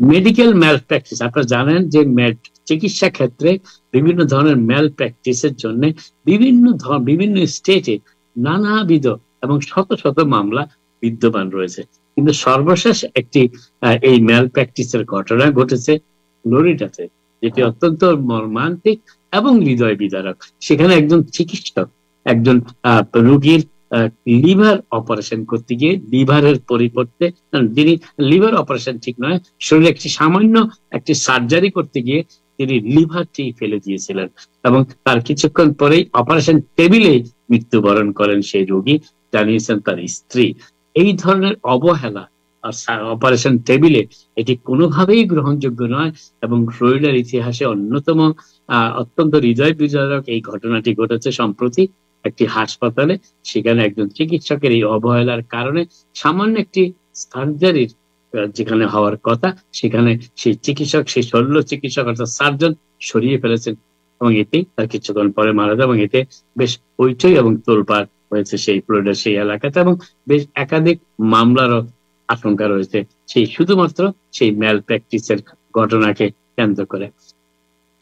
Medical ম্যাল practice, আপনারা জানেন যে চিকিৎসা ক্ষেত্রে বিভিন্ন ধরনের ম্যাল প্র্যাকটিসের জন্য বিভিন্ন স্টেটে নানাবিধ এবং শত শত মামলা বিদ্যমান রয়েছে। কিন্তু সর্বশেষ একটি এই ম্যাল প্র্যাকটিসের ঘটনা ঘটেছে ফ্লোরিডাতে, যেটি অত্যন্ত মর্মান্তিক এবং হৃদয় বিদারক। সেখানে একজন চিকিৎসক একজন রোগীর লিভার অপারেশন করতে গিয়ে লিভারের পরিবর্তে, যিনি লিভার অপারেশন ঠিক নয়, শরীরে সামান্য একটি সার্জারি করতে গিয়ে তিনি লিভারটি ফেলে দিয়েছিলেন এবং তার কিছুক্ষণ পরেই অপারেশন টেবিলে মৃত্যুবরণ করেন সেই রোগী, জানিয়েছেন তার স্ত্রী। এই ধরনের অবহেলা অপারেশন টেবিলে, এটি কোনোভাবেই গ্রহণযোগ্য নয় এবং ফ্লোরিডার ইতিহাসে অন্যতম অত্যন্ত হৃদয় বিদারক এই ঘটনাটি ঘটেছে সম্প্রতি একটি হাসপাতালে। সেখানে একজন চিকিৎসকের এই অবহেলার কারণে সামান্য একটি সার্জারির যেখানে হওয়ার কথা, সেখানে সেই চিকিৎসক, সেই শল্য চিকিৎসক অর্থাৎ সার্জন সরিয়ে ফেলেছেন এবং এতে তার কিছুক্ষণ পরে মারা যায় এবং এতে বেশ হইচই এবং তোলপাড় হয়েছে সেই ফ্লোরিডার সেই এলাকাতে এবং বেশ একাধিক মামলারও আশঙ্কা রয়েছে শুধুমাত্র সেই ম্যাল প্র্যাকটিসের ঘটনাকে কেন্দ্র করে।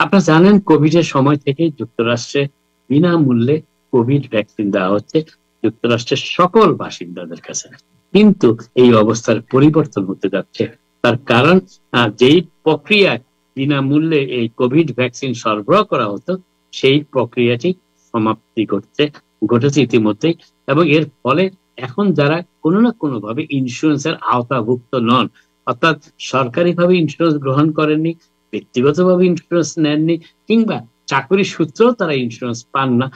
আপনারা জানেন কোভিড এর সময় থেকে যুক্তরাষ্ট্রে বিনামূল্যে কোভিড ভ্যাকসিন দেওয়া হচ্ছে যুক্তরাষ্ট্রের সকল বাসিন্দাদের কাছে। কিন্তু এই অবস্থার পরিবর্তন হতে যাচ্ছে। তার কারণ, যেই প্রক্রিয়ায় বিনামূল্যে এই কোভিড ভ্যাকসিন সরবরাহ করা হতো, সেই প্রক্রিয়াটি সমাপ্তি ঘটেছে ইতিমধ্যেই এবং এর ফলে এখন যারা কোনো না কোনো ভাবে ইন্স্যুরেন্সের আওতাভুক্ত নন, অর্থাৎ সরকারিভাবে ইন্স্যুরেন্স গ্রহণ করেননি, ব্যক্তিগতভাবে ইন্স্যুরেন্স নেননি, কিংবা চাকরি সূত্রেও তারা ইন্স্যুরেন্স পান না,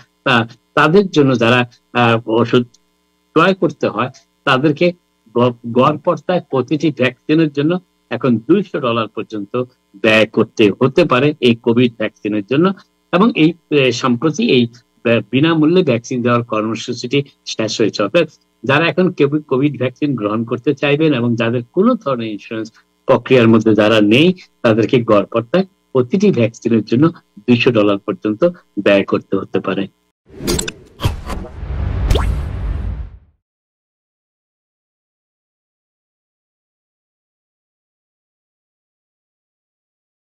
তাদের জন্য যারা ওষুধ ক্রয় করতে হয়, তাদেরকে গড়পড়তায় প্রতিটি ভ্যাকসিনের জন্য এখন $200 পর্যন্ত ব্যয় করতে হতে পারে এই কোভিড ভ্যাকসিনের জন্য। এবং এই সম্প্রতি এই বিনামূল্যে ভ্যাকসিন দেওয়ার কর্মসূচিটি শেষ হয়েছে। অর্থাৎ যারা এখন কোভিড ভ্যাকসিন গ্রহণ করতে চাইবেন এবং যাদের কোনো ধরনের ইন্স্যুরেন্স প্রক্রিয়ার মধ্যে যারা নেই, তাদেরকে গড়পড়তায় প্রতিটি ভ্যাকসিনের জন্য $200 পর্যন্ত ব্যয় করতে হতে পারে।